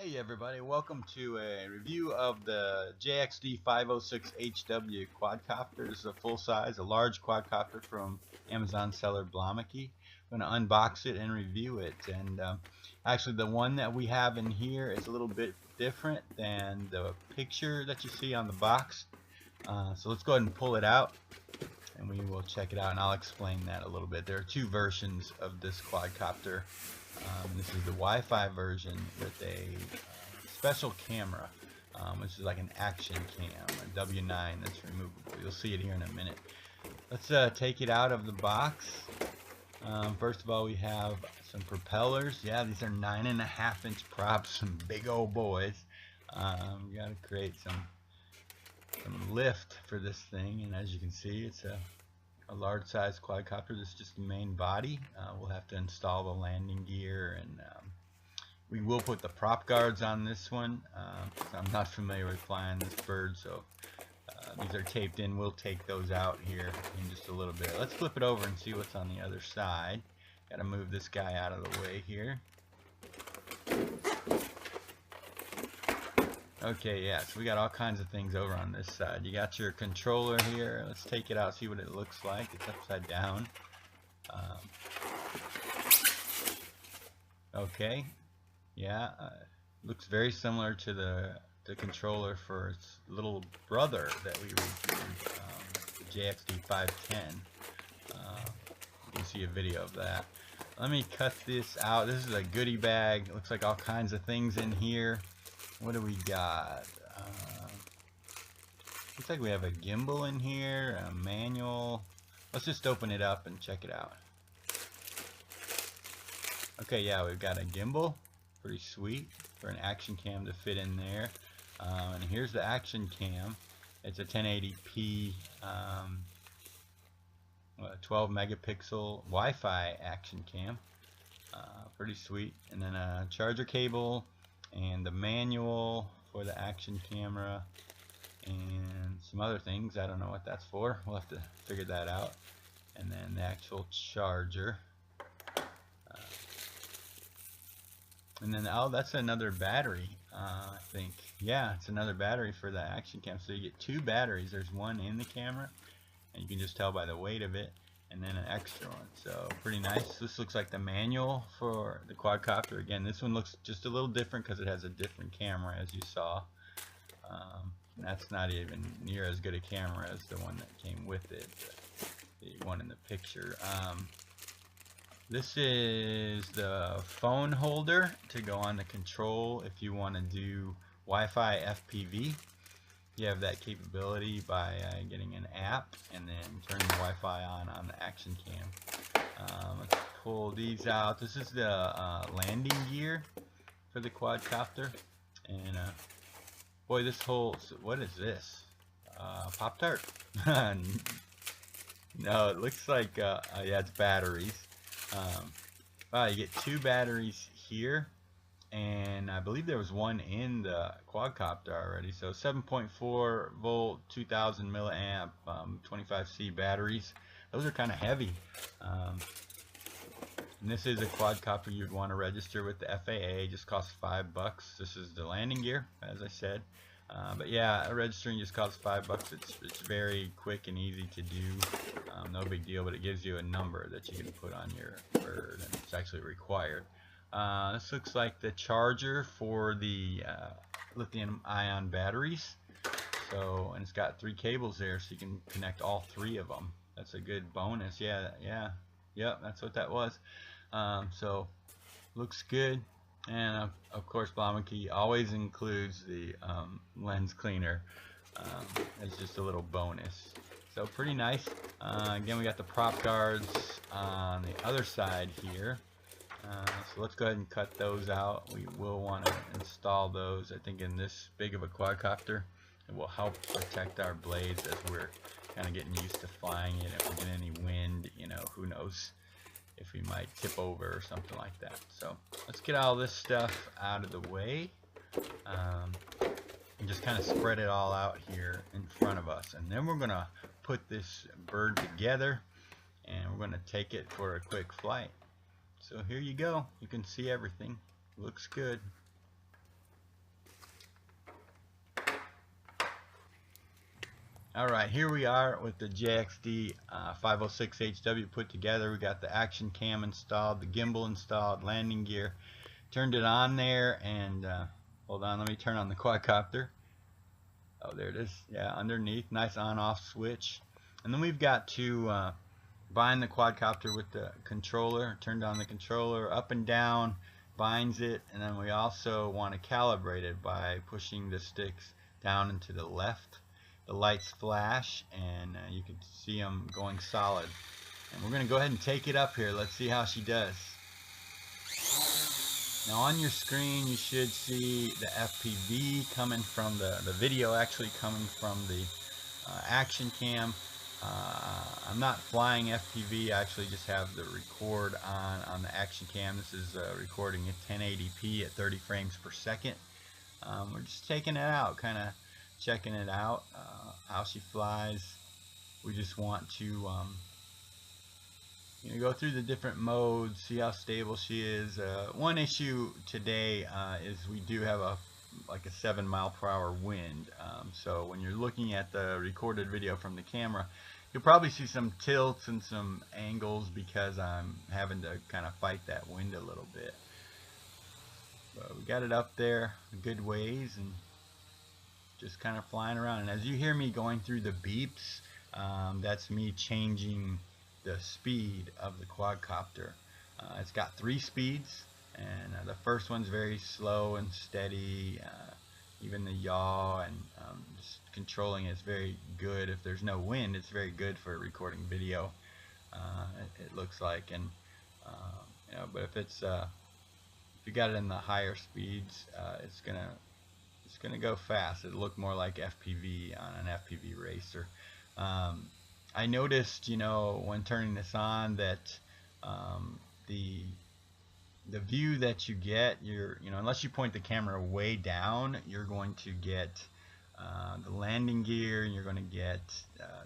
Hey everybody, welcome to a review of the JXD506HG quadcopter. This is a full size, a large quadcopter from Amazon seller Blomaki. I'm going to unbox it and review it. And actually the one that we have in here is a little bit different than the picture that you see on the box. So let's go ahead and pull it out and we will check it out, and I'll explain that a little bit. There are two versions of this quadcopter. This is the Wi-Fi version with a special camera, which is like an action cam, a W9 that's removable. You'll see it here in a minute. Let's take it out of the box. First of all, we have some propellers. Yeah, these are 9.5-inch props, some big old boys. You got to create some lift for this thing, and as you can see, it's a large size quadcopter. This is just the main body. We'll have to install the landing gear, and we will put the prop guards on this one. I'm not familiar with flying this bird, so these are taped in. We'll take those out here in just a little bit. Let's flip it over and see what's on the other side. Got to move this guy out of the way here. Okay, yeah, so we got all kinds of things over on this side. You got your controller here. Let's take it out, see what it looks like. It's upside down. Okay, yeah, looks very similar to the controller for its little brother that we reviewed, the JXD510. You can see a video of that. Let me cut this out. This is a goodie bag. It looks like all kinds of things in here. What do we got? Looks like we have a gimbal in here, a manual. Let's just open it up and check it out. Okay, yeah, we've got a gimbal. Pretty sweet for an action cam to fit in there. And here's the action cam. It's a 1080p 12 megapixel Wi-Fi action cam. Pretty sweet. And then a charger cable, and the manual for the action camera, and some other things. I don't know what that's for. We'll have to figure that out. And then the actual charger. And then, oh, that's another battery, I think. Yeah, it's another battery for the action cam. So you get two batteries. There's one in the camera, and you can just tell by the weight of it, and then an extra one. So pretty nice. This looks like the manual for the quadcopter. Again, this one looks just a little different because it has a different camera, as you saw. That's not even near as good a camera as the one that came with it, the one in the picture. This is the phone holder to go on the control if you want to do Wi-Fi FPV. You have that capability by getting an app and then turning the Wi-Fi on the action cam. Let's pull these out. This is the landing gear for the quadcopter, and boy, this whole, what is this? Pop-Tart? No, it looks like yeah, it's batteries. Wow, you get two batteries here, and I believe there was one in the quadcopter already. So 7.4 volt, 2000 milliamp, 25C batteries. Those are kind of heavy. And this is a quadcopter you'd want to register with the FAA. It just costs $5. This is the landing gear, as I said. But yeah, registering just costs $5. It's very quick and easy to do. No big deal, but it gives you a number that you can put on your bird, and it's actually required. This looks like the charger for the lithium-ion batteries. So, and it's got 3 cables there, so you can connect all 3 of them. That's a good bonus. Yep, that's what that was. So, looks good. And of course, Blomaki always includes the lens cleaner as just a little bonus. So pretty nice. Again, we got the prop guards on the other side here. So let's go ahead and cut those out. We will want to install those, I think, in this big of a quadcopter. It will help protect our blades as we're kind of getting used to flying it. If we get any wind, you know, who knows if we might tip over or something like that. So let's get all this stuff out of the way, and just kind of spread it all out here in front of us. And then we're going to put this bird together, and we're going to take it for a quick flight. So here you go. You can see everything. Looks good. Alright, here we are with the JXD506HG put together. We got the action cam installed, the gimbal installed, landing gear. Turned it on there, and hold on, let me turn on the quadcopter. Oh, there it is. Yeah, underneath, nice on-off switch. And then we've got to bind the quadcopter with the controller. Turned on the controller up and down, binds it, and then we also want to calibrate it by pushing the sticks down and to the left. The lights flash, and you can see them going solid. And we're going to go ahead and take it up here. Let's see how she does. Now on your screen you should see the FPV coming from the video actually coming from the action cam. I'm not flying FPV, I actually just have the record on the action cam. This is recording at 1080p at 30 frames per second. We're just taking it out, kind of checking it out, how she flies. We just want to go through the different modes, see how stable she is. One issue today is we do have like a 7 mile/hour wind. So when you're looking at the recorded video from the camera, you'll probably see some tilts and some angles because I'm having to kind of fight that wind a little bit. But we got it up there a good ways and just kind of flying around. And as you hear me going through the beeps, that's me changing the speed of the quadcopter. It's got 3 speeds, and the first one's very slow and steady. Even the yaw and just controlling it's very good. If there's no wind, it's very good for recording video. It looks like, and but if you got it in the higher speeds, it's gonna go fast. It'll look more like FPV on an FPV racer. I noticed, when turning this on, that the view that you get, unless you point the camera way down, you're going to get the landing gear, and you're going to get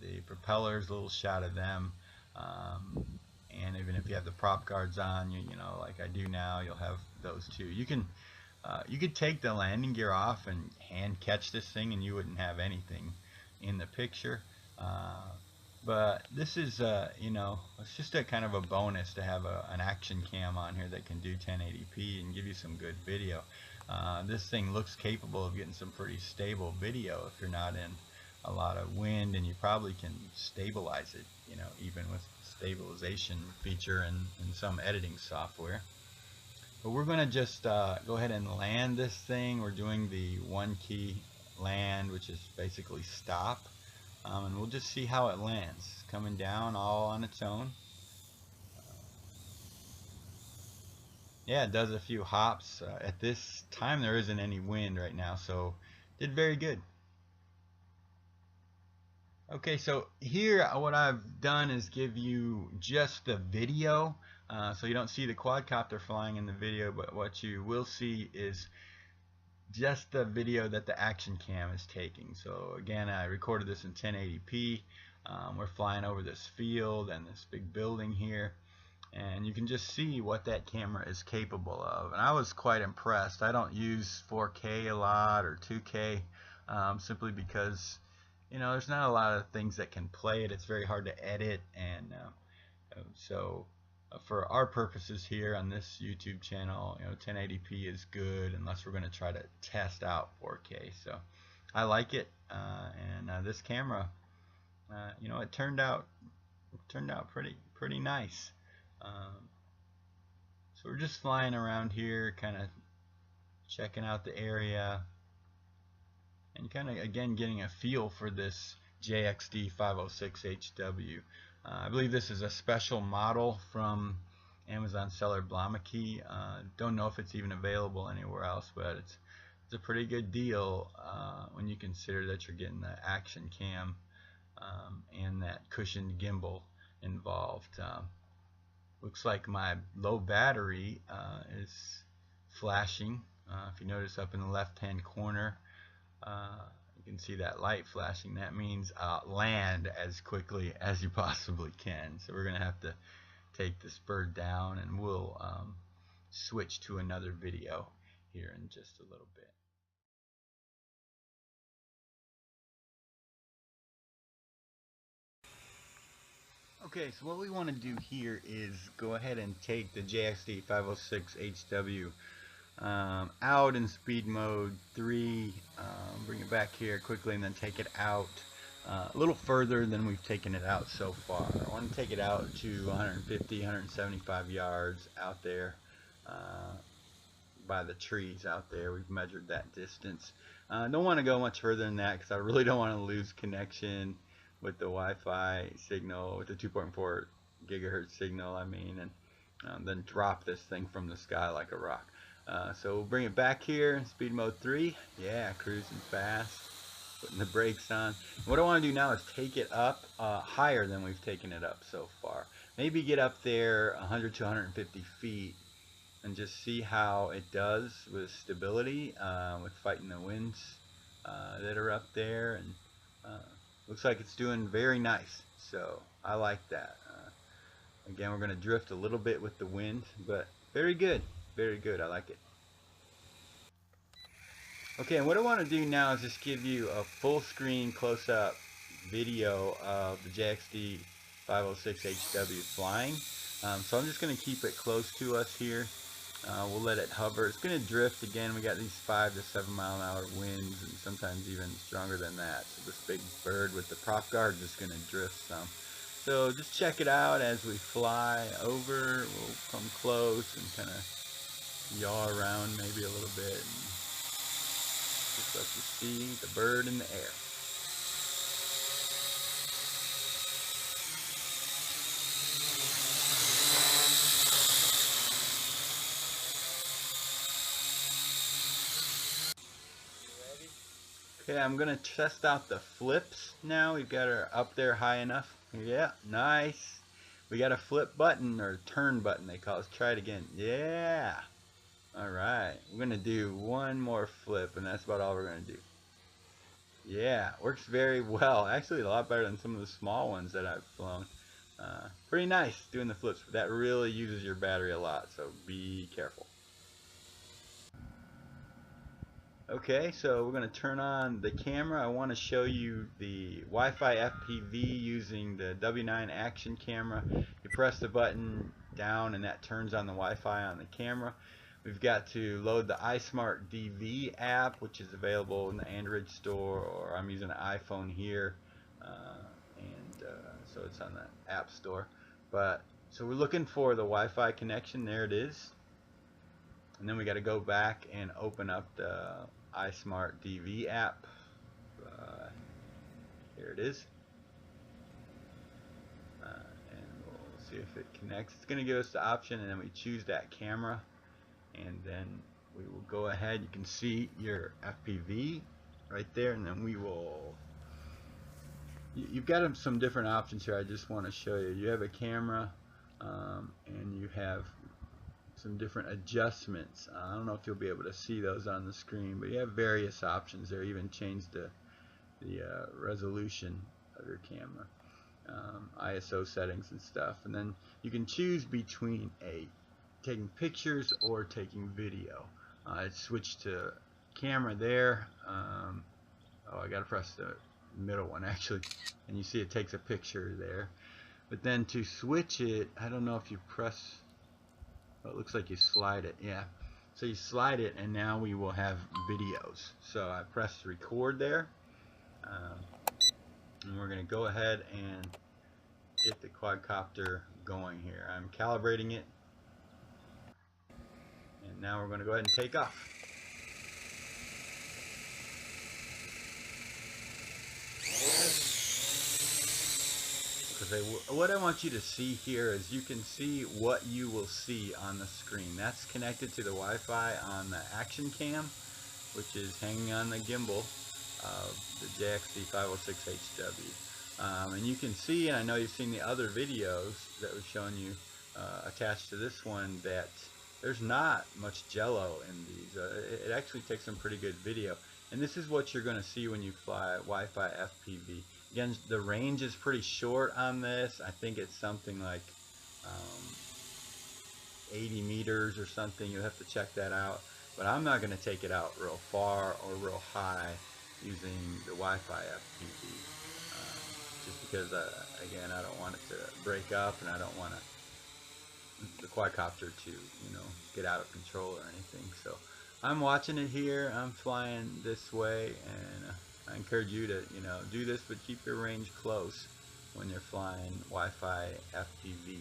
the propellers, a little shot of them, and even if you have the prop guards on, like I do now, you'll have those too. You could take the landing gear off and hand catch this thing, and you wouldn't have anything in the picture. But this is, it's just a kind of a bonus to have an action cam on here that can do 1080p and give you some good video. This thing looks capable of getting some pretty stable video if you're not in a lot of wind, and you probably can stabilize it, even with stabilization feature in some editing software. But we're going to just go ahead and land this thing. We're doing the 1 key land, which is basically stop. And we'll just see how it lands. It's coming down all on its own. Yeah, it does a few hops. At this time there isn't any wind right now, so did very good. Okay, so here what I've done is give you just the video, so you don't see the quadcopter flying in the video, but what you will see is just the video that the action cam is taking. So again, I recorded this in 1080p. We're flying over this field and this big building here, and you can just see what that camera is capable of. And I was quite impressed. I don't use 4K a lot or 2K, simply because there's not a lot of things that can play it. It's very hard to edit, and so for our purposes here on this YouTube channel, 1080p is good unless we're going to try to test out 4K. So I like it, and this camera, it turned out pretty nice. So we're just flying around here, kind of checking out the area, and kind of again getting a feel for this JXD506HG. I believe this is a special model from Amazon seller Blomaki. Don't know if it's even available anywhere else, but it's a pretty good deal when you consider that you're getting the action cam and that cushioned gimbal involved. Looks like my low battery is flashing. If you notice up in the left hand corner, you can see that light flashing. That means land as quickly as you possibly can. So we're going to have to take this bird down, and we'll switch to another video here in just a little bit. Okay, so what we want to do here is go ahead and take the JXD506HW out in speed mode 3, bring it back here quickly, and then take it out a little further than we've taken it out so far. I want to take it out to 150, 175 yards out there by the trees out there. We've measured that distance. Don't want to go much further than that because I really don't want to lose connection with the Wi-Fi signal, with the 2.4 gigahertz signal, I mean, and then drop this thing from the sky like a rock. So we'll bring it back here, speed mode 3. Yeah, cruising fast, putting the brakes on. What I want to do now is take it up higher than we've taken it up so far. Maybe get up there 100 to 150 feet and just see how it does with stability, with fighting the winds that are up there. And looks like it's doing very nice, so I like that. Again, we're going to drift a little bit with the wind, but very good, very good. I like it. Okay, and what I want to do now is just give you a full screen close-up video of the JXD506HW flying. So I'm just going to keep it close to us here. We'll let it hover. It's going to drift again. We got these 5 to 7 mile an hour winds, and sometimes even stronger than that. So this big bird with the prop guard is just going to drift some. So just check it out as we fly over. We'll come close and kind of yaw around maybe a little bit, and just let you see the bird in the air. Okay, I'm going to test out the flips now. We've got her up there high enough. Yeah, nice. We got a flip button, or turn button they call it. Let's try it again. Yeah. Alright, we're going to do one more flip, and that's about all we're going to do. Yeah, works very well. Actually, a lot better than some of the small ones that I've flown. Pretty nice doing the flips, but that really uses your battery a lot, so be careful. Okay, so we're going to turn on the camera. I want to show you the Wi-Fi FPV using the W9 action camera. You press the button down and that turns on the Wi-Fi on the camera. We've got to load the iSmart DV app, which is available in the Android store, or I'm using an iPhone here, so it's on the App Store. But so we're looking for the Wi-Fi connection. There it is. And then we got to go back and open up the iSmart DV app. Here it is. And we'll see if it connects. It's going to give us the option, and then we choose that camera. And then we will go ahead. You can see your FPV right there. And then we will... You've got some different options here. I just want to show you. You have a camera, and you have some different adjustments. I don't know if you'll be able to see those on the screen, but you have various options there. Even change the resolution of your camera, ISO settings and stuff, and then you can choose between taking pictures or taking video. I switched to camera there. Oh, I gotta press the middle one actually, and you see it takes a picture there. But then to switch it, I don't know if you press... Oh, it looks like you slide it. Yeah, so you slide it, and now we will have videos. So I pressed record there, and we're going to go ahead and get the quadcopter going here. I'm calibrating it, and now we're going to go ahead and take off. What I want you to see here is you can see what you will see on the screen. That's connected to the Wi-Fi on the action cam, which is hanging on the gimbal of the JXD506HW. And you can see, and I know you've seen the other videos that we've shown you attached to this one, that there's not much jello in these. It actually takes some pretty good video. And this is what you're going to see when you fly Wi-Fi FPV. Again, the range is pretty short on this. I think it's something like 80 meters or something. You'll have to check that out. But I'm not going to take it out real far or real high using the Wi-Fi FPV. just because again, I don't want it to break up, and I don't want the quadcopter to, you know, get out of control or anything. So I'm watching it here. I'm flying this way, and I encourage you to, you know, do this, but keep your range close when you're flying Wi-Fi FPV.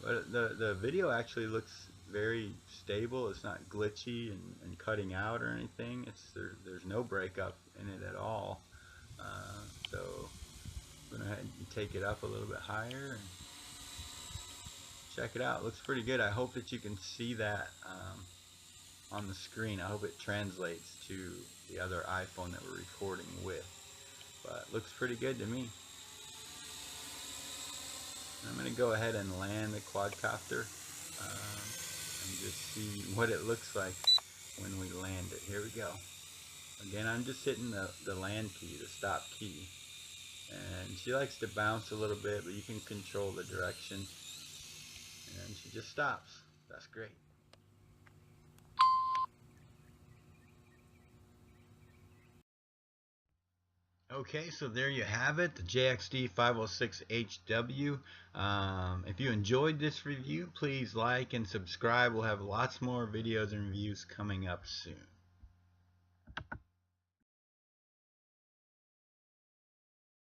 But the video actually looks very stable. It's not glitchy and cutting out or anything. There's no breakup in it at all. So I'm gonna go ahead and take it up a little bit higher and check it out. It looks pretty good. I hope that you can see that on the screen. I hope it translates to the other iPhone that we're recording with. But it looks pretty good to me. I'm going to go ahead and land the quadcopter and just see what it looks like when we land it. Here we go. Again, I'm just hitting the land key, the stop key. And she likes to bounce a little bit, but you can control the direction. And she just stops. That's great. Okay, so there you have it, the JXD506HW. If you enjoyed this review, please like and subscribe. We'll have lots more videos and reviews coming up soon.